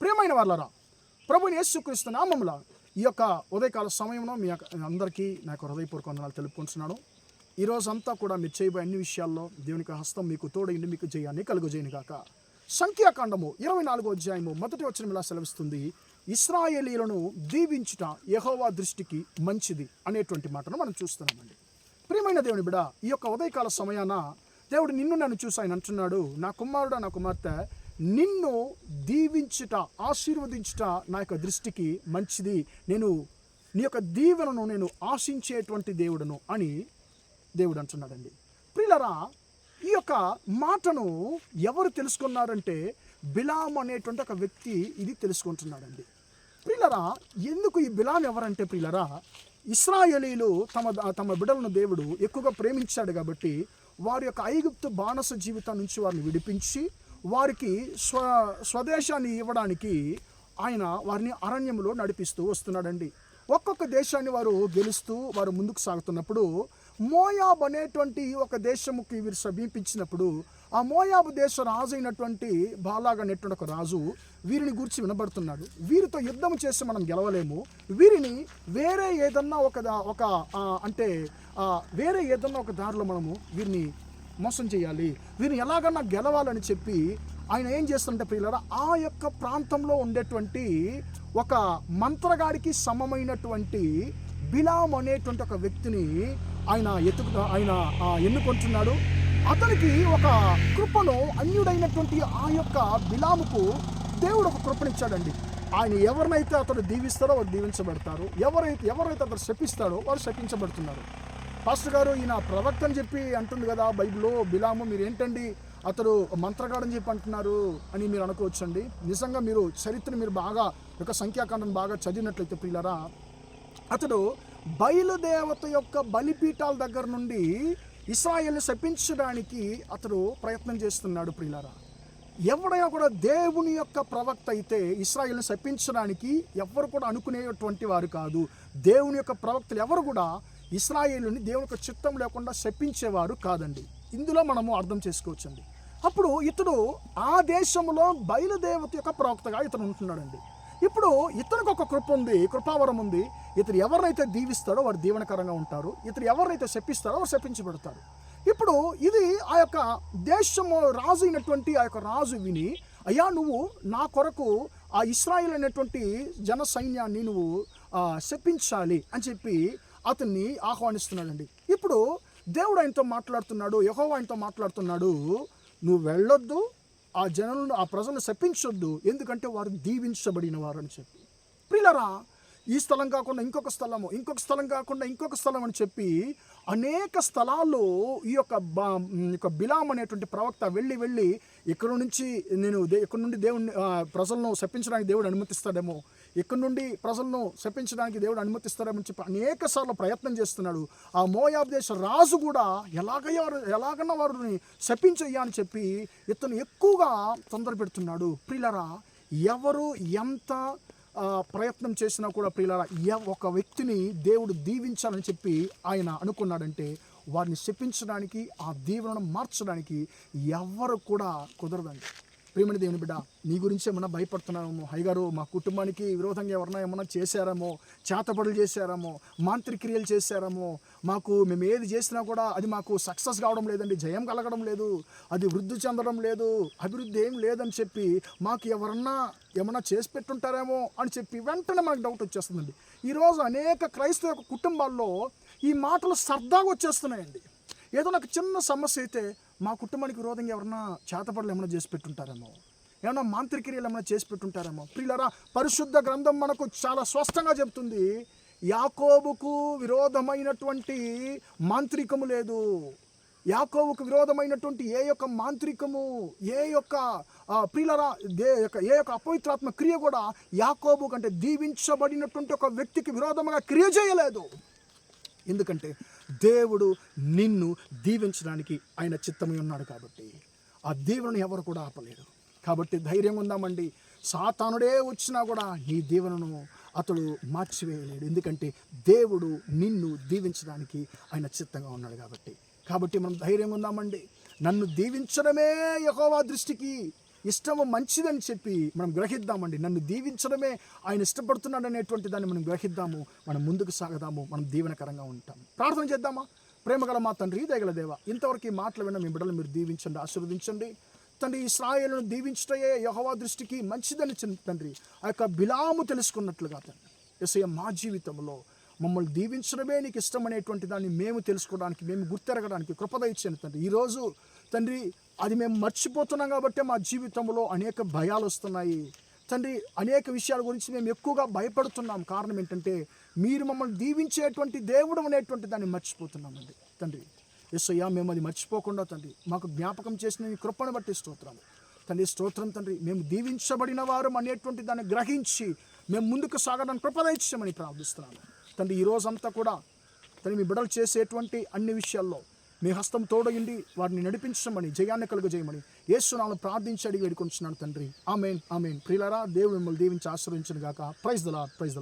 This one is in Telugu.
ప్రియమైన వాళ్ళరా, ప్రభువైన యేసుక్రీస్తు నామములో ఈ యొక్క ఉదయకాల సమయంలో మీ అందరికీ నా యొక్క హృదయపూర్వక వందనాలు తెలుపుకుంటున్నాను. ఈరోజంతా కూడా మీరు చేయబోయే అన్ని విషయాల్లో దేవునికి హస్తం మీకు తోడైండి, మీకు జయాన్ని కలుగజేయను గాక. సంఖ్యాకాండము 24వ అధ్యాయము మొదటి వచనం ఇలా సెలవిస్తుంది, ఇశ్రాయేలీయులను దీవించుట యెహోవా దృష్టికి మంచిది అనేటువంటి మాటను మనం చూస్తున్నామండి. ప్రియమైన దేవుని బిడ్డ, ఈ యొక్క ఉదయకాల సమయాన దేవుడు నిన్ను నన్ను చూసి ఆయన అంటున్నాడు, నా కుమారుడా, నా కుమార్తె, నిన్ను దీవించుట, ఆశీర్వదించుట నా యొక్క దృష్టికి మంచిది. నేను నీ యొక్క దీవెనను నేను ఆశించేటువంటి దేవుడును అని దేవుడు అంటున్నాడండి. ప్రియులరా, ఈ యొక్క మాటను ఎవరు తెలుసుకున్నారంటే బిలాము అనేటువంటి ఒక వ్యక్తి ఇది తెలుసుకుంటున్నాడండి. ప్రియులరా, ఎందుకు ఈ బిలాము ఎవరంటే, ప్రియులరా, ఇశ్రాయేలీయులు తమ బిడ్డలను దేవుడు ఎక్కువగా ప్రేమించాడు కాబట్టి వారి యొక్క ఐగుప్తు బానిస జీవితం నుంచి వారిని విడిపించి వారికి స్వదేశాన్ని ఇవ్వడానికి ఆయన వారిని అరణ్యంలో నడిపిస్తూ వస్తున్నాడండి. ఒక్కొక్క దేశాన్ని వారు గెలుస్తూ వారు ముందుకు సాగుతున్నప్పుడు మోయాబ్ అనేటువంటి ఒక దేశముకి వీరు సమీపించినప్పుడు ఆ మోయాబు దేశ రాజు అయినటువంటి బాలాగ్ అనేటువంటి ఒక రాజు వీరిని గురించి వినబడుతున్నాడు. వీరితో యుద్ధం చేసి మనం గెలవలేము, వీరిని వేరే ఏదన్నా ఒక దారిలో మనము వీరిని మోసం చేయాలి, వీరిని ఎలాగన్నా గెలవాలని చెప్పి ఆయన ఏం చేస్తుంటే, ప్రియులారా, ఆ యొక్క ప్రాంతంలో ఉండేటువంటి ఒక మంత్రగాడికి సమమైనటువంటి బిలాము అనేటువంటి ఒక వ్యక్తిని ఆయన ఎన్నుకుంటున్నాడు. అతనికి ఒక కృపను, అన్యుడైనటువంటి ఆ యొక్క బిలాముకు దేవుడు ఒక కృపనిచ్చాడండి. ఆయన ఎవరినైతే అతడు దీవిస్తాడో వారు దీవించబడతారు, ఎవరైతే అతడు శపిస్తాడో వారు శపించబడుతున్నారు. పాస్టర్ గారు, ఈయన ప్రవక్త అని చెప్పి అంటుంది కదా బైబిల్లో, బిలాము మీరు ఏంటండి అతడు మంత్రగాడని చెప్పి అంటున్నారు అని మీరు అనుకోవచ్చండి. నిజంగా మీరు చరిత్ర మీరు బాగా యొక్క సంఖ్యాకాండం బాగా చదివినట్లయితే ప్రియులారా, అతడు బయలుదేవత యొక్క బలిపీఠాల దగ్గర నుండి ఇశ్రాయేలుని శపించడానికి అతడు ప్రయత్నం చేస్తున్నాడు. ప్రియులారా, ఎవడైనా కూడా దేవుని యొక్క ప్రవక్త అయితే ఇశ్రాయేలుని శపించడానికి ఎవరు కూడా అనుకునేటువంటి వారు కాదు. దేవుని యొక్క ప్రవక్తలు ఎవరు కూడా ఇశ్రాయేలుని దేవుని యొక్క చిత్తం లేకుండా శపించేవారు కాదండి. ఇందులో మనము అర్థం చేసుకోవచ్చండి. అప్పుడు ఇతడు ఆ దేశంలో బయలుదేవత యొక్క ప్రవక్తగా ఇతను ఉంటున్నాడండి. ఇప్పుడు ఇతనికి ఒక కృపావరం ఉంది. ఇతడు ఎవరినైతే దీవిస్తాడో వారు దీవెనకరంగా ఉంటారు, ఇతడు ఎవరినైతే శపిస్తాడో వారు శపించబడతారు. ఇప్పుడు ఇది ఆ యొక్క దేశము రాజు అయినటువంటి ఆ యొక్క రాజు విని, అయ్యా నువ్వు నా కొరకు ఆ ఇశ్రాయేల్ అనేటువంటి జన సైన్యాన్ని నువ్వు శపించాలి అని చెప్పి అతన్ని ఆహ్వానిస్తున్నాడండి. ఇప్పుడు దేవుడు ఆయనతో మాట్లాడుతున్నాడు, యెహోవా ఆయనతో మాట్లాడుతున్నాడు, నువ్వు వెళ్ళొద్దు, ఆ జనులను ఆ ప్రజలను శపించొద్దు, ఎందుకంటే వారు దీవించబడిన వారు అని చెప్పి. ప్రియులారా, ఈ స్థలం కాకుండా ఇంకొక స్థలం కాకుండా ఇంకొక స్థలం అని చెప్పి అనేక స్థలాల్లో ఈ యొక్క బిలాము అనేటువంటి ప్రవక్త వెళ్ళి ఇక్కడ నుండి దేవుని ప్రజలను శపించడానికి దేవుడు అనుమతిస్తాడేమో, ఇక్కడ నుండి ప్రజలను శపించడానికి దేవుడు అనుమతిస్తాడేమో అని చెప్పి అనేక సార్లు ప్రయత్నం చేస్తున్నాడు. ఆ మోయాబు దేశ రాజు కూడా ఎలాగన్నా వారిని శపించయ్యా అని చెప్పి ఇతను ఎక్కువగా తొందర పెడుతున్నాడు. ప్రియులారా, ఎవరు ఎంత ప్రయత్నం చేసినా కూడా ప్రియులారా, ఒక వ్యక్తిని దేవుడు దీవించాలని చెప్పి ఆయన అనుకున్నాడంటే వారిని శపించడానికి, ఆ దీవెనను మార్చడానికి ఎవరు కూడా కుదరదండి. ప్రియమైన దేవుని బిడ్డ, నీ గురించి ఏమన్నా భయపడుతున్నామో, హైగారు మా కుటుంబానికి విరోధంగా ఎవరన్నా ఏమన్నా చేశారేమో, చేతపడులు చేశారేమో, మాంత్రిక్రియలు చేశారేమో, మేము ఏది చేసినా కూడా అది మాకు సక్సెస్ కావడం లేదండి, జయం కలగడం లేదు, అది వృద్ధి చెందడం లేదు, అభివృద్ధి ఏం లేదని చెప్పి మాకు ఏమన్నా చేసి పెట్టుంటారేమో అని చెప్పి వెంటనే మనకు డౌట్ వచ్చేస్తుందండి. ఈరోజు అనేక క్రైస్తవ కుటుంబాల్లో ఈ మాటలు సరదాగా వచ్చేస్తున్నాయండి. ఏదో నాకు చిన్న సమస్య అయితే మా కుటుంబానికి విరోధంగా ఎవరన్నా చేతపడలు ఏమైనా చేసి పెట్టుంటారేమో, ఏమన్నా మాంత్రిక్రియలు ఏమైనా చేసి పెట్టుంటారేమో. ప్రియులారా, పరిశుద్ధ గ్రంథం మనకు చాలా స్పష్టంగా చెబుతుంది, యాకోబుకు విరోధమైనటువంటి మాంత్రికము లేదు, యాకోబుకు విరోధమైనటువంటి ఏ యొక్క మాంత్రికము, ఏ యొక్క ప్రియులారా ఏ యొక్క అపవిత్రాత్మ క్రియ కూడా యాకోబు కంటే దీవించబడినటువంటి ఒక వ్యక్తికి విరోధంగా క్రియ చేయలేదు. ఎందుకంటే దేవుడు నిన్ను దీవించడానికి ఆయన చిత్తమై ఉన్నాడు కాబట్టి ఆ దీవెనను ఎవరు కూడా ఆపలేరు. కాబట్టి ధైర్యంగా ఉందామండి. సాతానుడే వచ్చినా కూడా నీ దీవెనను అతడు మార్చివేయలేడు. ఎందుకంటే దేవుడు నిన్ను దీవించడానికి ఆయన చిత్తంగా ఉన్నాడు కాబట్టి మనం ధైర్యంగా ఉందామండి. నన్ను దీవించడమే యెహోవా దృష్టికి ఇష్టము మంచిదని చెప్పి మనం గ్రహిద్దామండి. నన్ను దీవించడమే ఆయన ఇష్టపడుతున్నాడు అనేటువంటి దాన్ని మనం గ్రహిద్దాము. మనం ముందుకు సాగదాము. మనం దీవెనకరంగా ఉంటాం. ప్రార్థన చేద్దామా? ప్రేమగల మా తండ్రి, దయగల దేవ, ఇంతవరకు ఈ మాటలు విన్న మీ బిడ్డలు మీరు దీవించండి, ఆశీర్వదించండి తండ్రి. ఇశ్రాయేలును దీవించటయే యెహోవా దృష్టికి మంచిదని తండ్రి ఆ యొక్క బిలాము తెలుసుకున్నట్లుగా తండ్రి యేసయ్య మా జీవితంలో మమ్మల్ని దీవించడమే నీకు ఇష్టం అనేటువంటి దాన్ని మేము తెలుసుకోవడానికి, మేము గుర్తెరగడానికి కృప దయచేయండి తండ్రి. ఈరోజు తండ్రి అది మేము మర్చిపోతున్నాం కాబట్టి మా జీవితంలో అనేక భయాలు వస్తున్నాయి తండ్రి. అనేక విషయాల గురించి మేము ఎక్కువగా భయపడుతున్నాం. కారణం ఏంటంటే మీరు మమ్మల్ని దీవించేటువంటి దేవుడు అనేటువంటి దాన్ని మర్చిపోతున్నామండి తండ్రి. యేసయ్య మేము అది మర్చిపోకుండా తండ్రి మాకు జ్ఞాపకం చేసిన నీ కృపను బట్టి స్తోత్రం తండ్రి. స్తోత్రం తండ్రి. మేము దీవించబడిన వారు అనేటువంటి దాన్ని గ్రహించి మేము ముందుకు సాగడానికి కృప దయచేయమని ప్రార్థిస్తున్నాను తండ్రి. ఈ రోజంతా కూడా తండ్రి మీ బిడ్డలు చేసేటువంటి అన్ని విషయాల్లో మీ హస్తం తోడగిండి వారిని నడిపించమని, జయాన్ని కలుగజేయమని యేసు నామములో ప్రార్థించి అడిగి వేడుకొంటున్నాను తండ్రి. ఆమేన్, ఆమేన్. ప్రియులారా, దేవుడు మిమ్మల్ని దీవించి ఆశీర్వదించును గాక. Praise the lord, praise the lord.